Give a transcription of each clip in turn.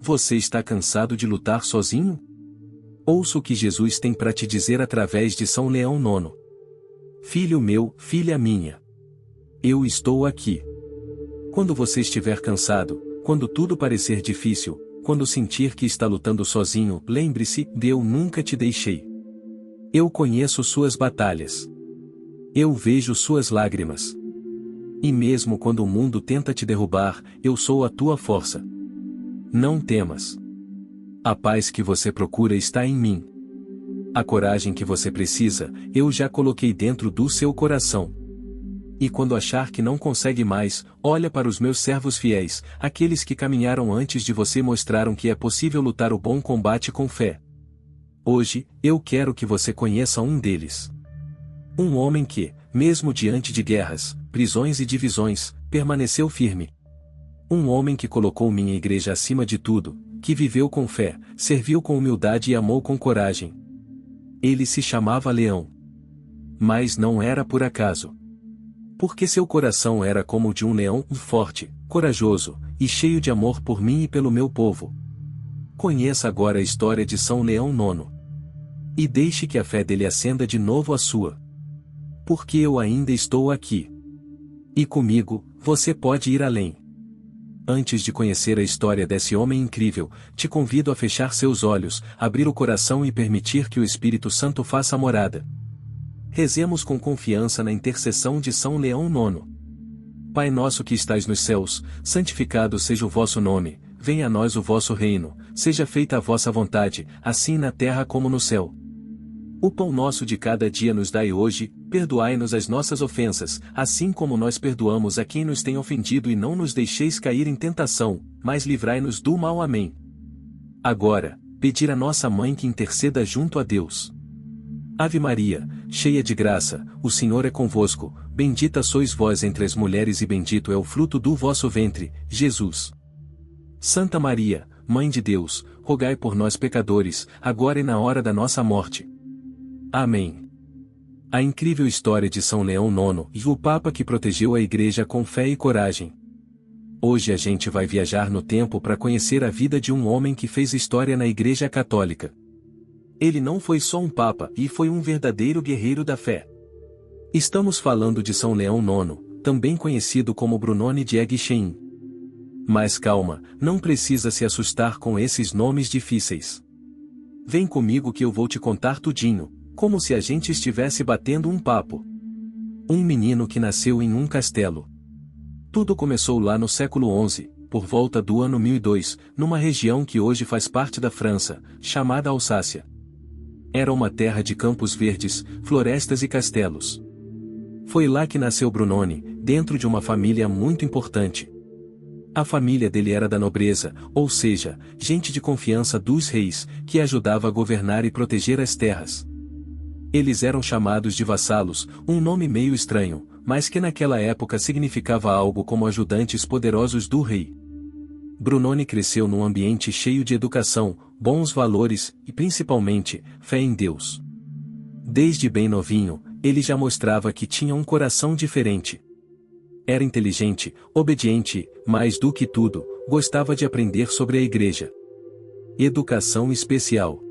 Você está cansado de lutar sozinho? Ouça o que Jesus tem para te dizer através de São Leão IX. Filho meu, filha minha. Eu estou aqui. Quando você estiver cansado, quando tudo parecer difícil, quando sentir que está lutando sozinho, lembre-se, eu nunca te deixei. Eu conheço suas batalhas. Eu vejo suas lágrimas. E mesmo quando o mundo tenta te derrubar, eu sou a tua força. Não temas. A paz que você procura está em mim. A coragem que você precisa, eu já coloquei dentro do seu coração. E quando achar que não consegue mais, olha para os meus servos fiéis, aqueles que caminharam antes de você e mostraram que é possível lutar o bom combate com fé. Hoje, eu quero que você conheça um deles. Um homem que, mesmo diante de guerras, prisões e divisões, permaneceu firme. Um homem que colocou minha igreja acima de tudo, que viveu com fé, serviu com humildade e amou com coragem. Ele se chamava Leão. Mas não era por acaso. Porque seu coração era como o de um leão, forte, corajoso, e cheio de amor por mim e pelo meu povo. Conheça agora a história de São Leão IX. E deixe que a fé dele acenda de novo a sua. Porque eu ainda estou aqui. E comigo, você pode ir além. Antes de conhecer a história desse homem incrível, te convido a fechar seus olhos, abrir o coração e permitir que o Espírito Santo faça morada. Rezemos com confiança na intercessão de São Leão IX. Pai nosso que estais nos céus, santificado seja o vosso nome, venha a nós o vosso reino, seja feita a vossa vontade, assim na terra como no céu. O pão nosso de cada dia nos dai hoje, perdoai-nos as nossas ofensas, assim como nós perdoamos a quem nos tem ofendido e não nos deixeis cair em tentação, mas livrai-nos do mal. Amém. Agora, pedir a nossa Mãe que interceda junto a Deus. Ave Maria, cheia de graça, o Senhor é convosco, bendita sois vós entre as mulheres e bendito é o fruto do vosso ventre, Jesus. Santa Maria, Mãe de Deus, rogai por nós pecadores, agora e na hora da nossa morte. Amém. A incrível história de São Leão IX e o Papa que protegeu a Igreja com fé e coragem. Hoje a gente vai viajar no tempo para conhecer a vida de um homem que fez história na Igreja Católica. Ele não foi só um Papa e foi um verdadeiro guerreiro da fé. Estamos falando de São Leão IX, também conhecido como Brunone de Aiguichein. Mas calma, não precisa se assustar com esses nomes difíceis. Vem comigo que eu vou te contar tudinho, como se a gente estivesse batendo um papo. Um menino que nasceu em um castelo. Tudo começou lá no século XI, por volta do ano 1002, numa região que hoje faz parte da França, chamada Alsácia. Era uma terra de campos verdes, florestas e castelos. Foi lá que nasceu Brunone, dentro de uma família muito importante. A família dele era da nobreza, ou seja, gente de confiança dos reis, que ajudava a governar e proteger as terras. Eles eram chamados de vassalos, um nome meio estranho, mas que naquela época significava algo como ajudantes poderosos do rei. Brunone cresceu num ambiente cheio de educação, bons valores e, principalmente, fé em Deus. Desde bem novinho, ele já mostrava que tinha um coração diferente. Era inteligente, obediente e, mais do que tudo, gostava de aprender sobre a igreja. Educação especial.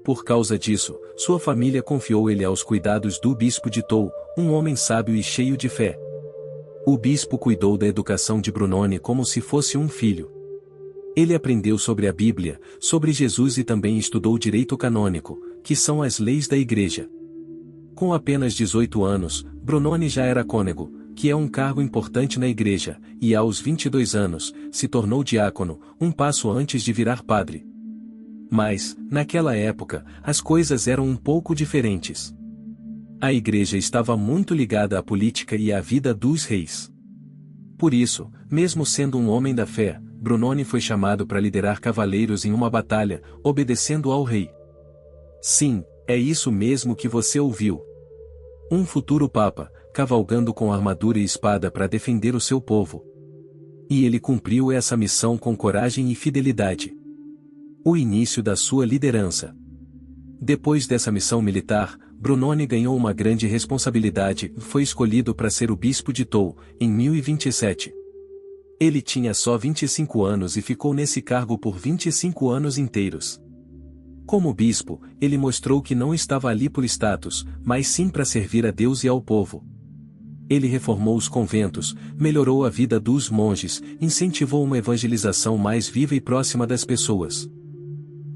Por causa disso, sua família confiou ele aos cuidados do bispo de Toul, um homem sábio e cheio de fé. O bispo cuidou da educação de Brunone como se fosse um filho. Ele aprendeu sobre a Bíblia, sobre Jesus e também estudou direito canônico, que são as leis da igreja. Com apenas 18 anos, Brunone já era cônego, que é um cargo importante na igreja, e aos 22 anos, se tornou diácono, um passo antes de virar padre. Mas, naquela época, as coisas eram um pouco diferentes. A igreja estava muito ligada à política e à vida dos reis. Por isso, mesmo sendo um homem da fé, Brunone foi chamado para liderar cavaleiros em uma batalha, obedecendo ao rei. Sim, é isso mesmo que você ouviu. Um futuro papa, cavalgando com armadura e espada para defender o seu povo. E ele cumpriu essa missão com coragem e fidelidade. O início da sua liderança. Depois dessa missão militar, Brunone ganhou uma grande responsabilidade e foi escolhido para ser o bispo de Toul, em 1027. Ele tinha só 25 anos e ficou nesse cargo por 25 anos inteiros. Como bispo, ele mostrou que não estava ali por status, mas sim para servir a Deus e ao povo. Ele reformou os conventos, melhorou a vida dos monges, incentivou uma evangelização mais viva e próxima das pessoas.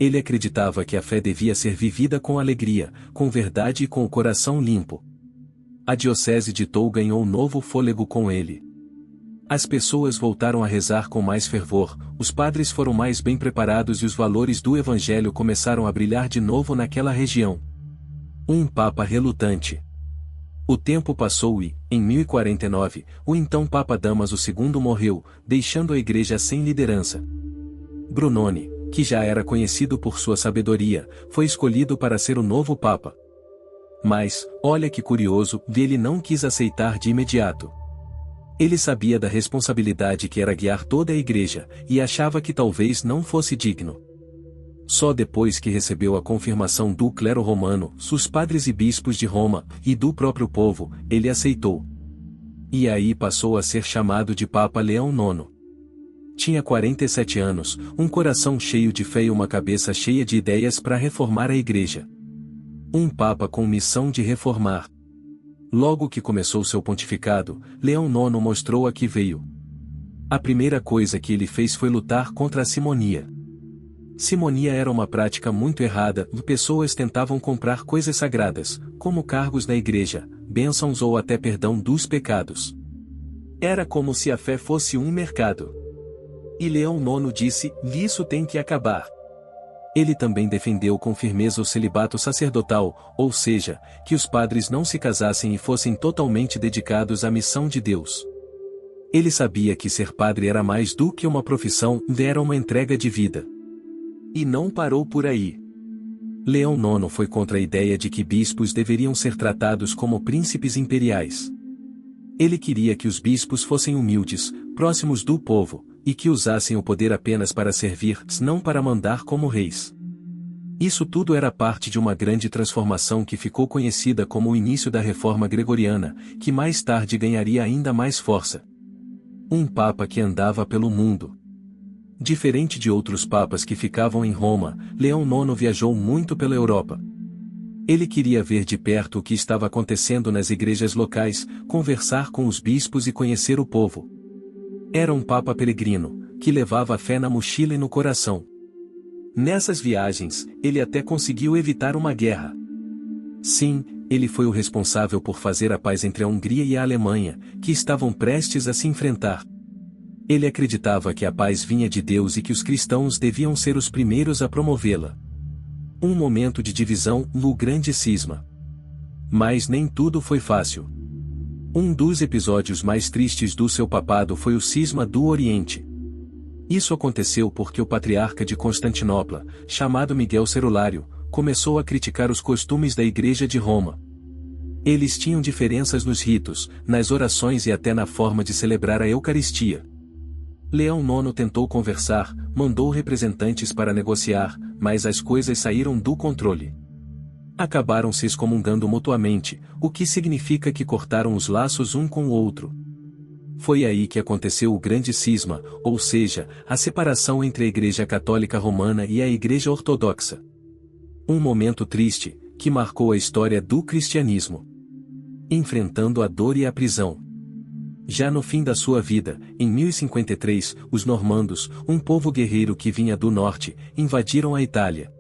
Ele acreditava que a fé devia ser vivida com alegria, com verdade e com o coração limpo. A diocese de Tou ganhou novo fôlego com ele. As pessoas voltaram a rezar com mais fervor, os padres foram mais bem preparados e os valores do evangelho começaram a brilhar de novo naquela região. Um papa relutante. O tempo passou e, em 1049, o então Papa Damaso II morreu, deixando a igreja sem liderança. Brunone, que já era conhecido por sua sabedoria, foi escolhido para ser o novo Papa. Mas, olha que curioso, ele não quis aceitar de imediato. Ele sabia da responsabilidade que era guiar toda a igreja, e achava que talvez não fosse digno. Só depois que recebeu a confirmação do clero romano, dos padres e bispos de Roma, e do próprio povo, ele aceitou. E aí passou a ser chamado de Papa Leão IX. Tinha 47 anos, um coração cheio de fé e uma cabeça cheia de ideias para reformar a igreja. Um papa com missão de reformar. Logo que começou seu pontificado, Leão IX mostrou a que veio. A primeira coisa que ele fez foi lutar contra a simonia. Simonia era uma prática muito errada, e pessoas tentavam comprar coisas sagradas, como cargos na igreja, bênçãos ou até perdão dos pecados. Era como se a fé fosse um mercado. E Leão IX disse: isso tem que acabar. Ele também defendeu com firmeza o celibato sacerdotal, ou seja, que os padres não se casassem e fossem totalmente dedicados à missão de Deus. Ele sabia que ser padre era mais do que uma profissão, era uma entrega de vida. E não parou por aí. Leão IX foi contra a ideia de que bispos deveriam ser tratados como príncipes imperiais. Ele queria que os bispos fossem humildes, próximos do povo, e que usassem o poder apenas para servir, não para mandar como reis. Isso tudo era parte de uma grande transformação que ficou conhecida como o início da Reforma Gregoriana, que mais tarde ganharia ainda mais força. Um papa que andava pelo mundo. Diferente de outros papas que ficavam em Roma, Leão IX viajou muito pela Europa. Ele queria ver de perto o que estava acontecendo nas igrejas locais, conversar com os bispos e conhecer o povo. Era um papa peregrino, que levava a fé na mochila e no coração. Nessas viagens, ele até conseguiu evitar uma guerra. Sim, ele foi o responsável por fazer a paz entre a Hungria e a Alemanha, que estavam prestes a se enfrentar. Ele acreditava que a paz vinha de Deus e que os cristãos deviam ser os primeiros a promovê-la. Um momento de divisão no grande cisma. Mas nem tudo foi fácil. Um dos episódios mais tristes do seu papado foi o cisma do Oriente. Isso aconteceu porque o patriarca de Constantinopla, chamado Miguel Cerulário, começou a criticar os costumes da Igreja de Roma. Eles tinham diferenças nos ritos, nas orações e até na forma de celebrar a Eucaristia. Leão IX tentou conversar, mandou representantes para negociar, mas as coisas saíram do controle. Acabaram se excomungando mutuamente, o que significa que cortaram os laços um com o outro. Foi aí que aconteceu o grande cisma, ou seja, a separação entre a Igreja Católica Romana e a Igreja Ortodoxa. Um momento triste, que marcou a história do cristianismo. Enfrentando a dor e a prisão. Já no fim da sua vida, em 1053, os normandos, um povo guerreiro que vinha do norte, invadiram a Itália.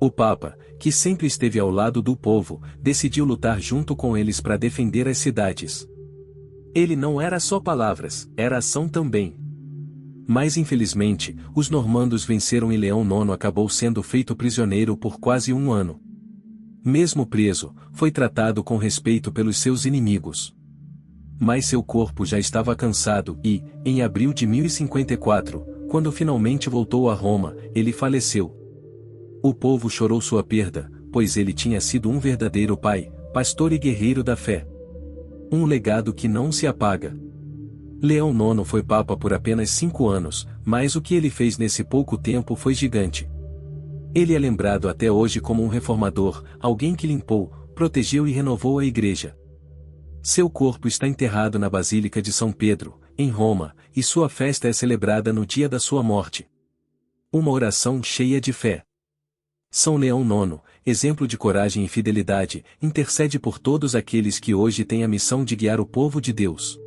O Papa, que sempre esteve ao lado do povo, decidiu lutar junto com eles para defender as cidades. Ele não era só palavras, era ação também. Mas infelizmente, os normandos venceram e Leão IX acabou sendo feito prisioneiro por quase um ano. Mesmo preso, foi tratado com respeito pelos seus inimigos. Mas seu corpo já estava cansado e, em abril de 1054, quando finalmente voltou a Roma, ele faleceu. O povo chorou sua perda, pois ele tinha sido um verdadeiro pai, pastor e guerreiro da fé. Um legado que não se apaga. Leão IX foi papa por apenas 5 anos, mas o que ele fez nesse pouco tempo foi gigante. Ele é lembrado até hoje como um reformador, alguém que limpou, protegeu e renovou a igreja. Seu corpo está enterrado na Basílica de São Pedro, em Roma, e sua festa é celebrada no dia da sua morte. Uma oração cheia de fé. São Leão IX, exemplo de coragem e fidelidade, intercede por todos aqueles que hoje têm a missão de guiar o povo de Deus.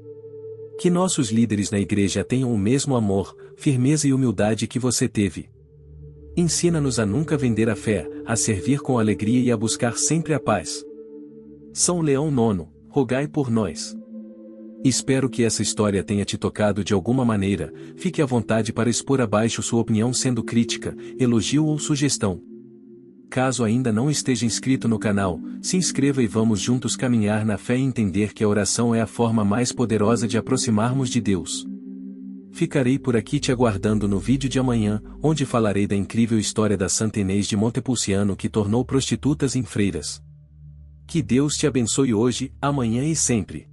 Que nossos líderes na igreja tenham o mesmo amor, firmeza e humildade que você teve. Ensina-nos a nunca vender a fé, a servir com alegria e a buscar sempre a paz. São Leão IX, rogai por nós. Espero que essa história tenha te tocado de alguma maneira. Fique à vontade para expor abaixo sua opinião, sendo crítica, elogio ou sugestão. Caso ainda não esteja inscrito no canal, se inscreva e vamos juntos caminhar na fé e entender que a oração é a forma mais poderosa de aproximarmos de Deus. Ficarei por aqui te aguardando no vídeo de amanhã, onde falarei da incrível história da Santa Inês de Montepulciano que tornou prostitutas em freiras. Que Deus te abençoe hoje, amanhã e sempre.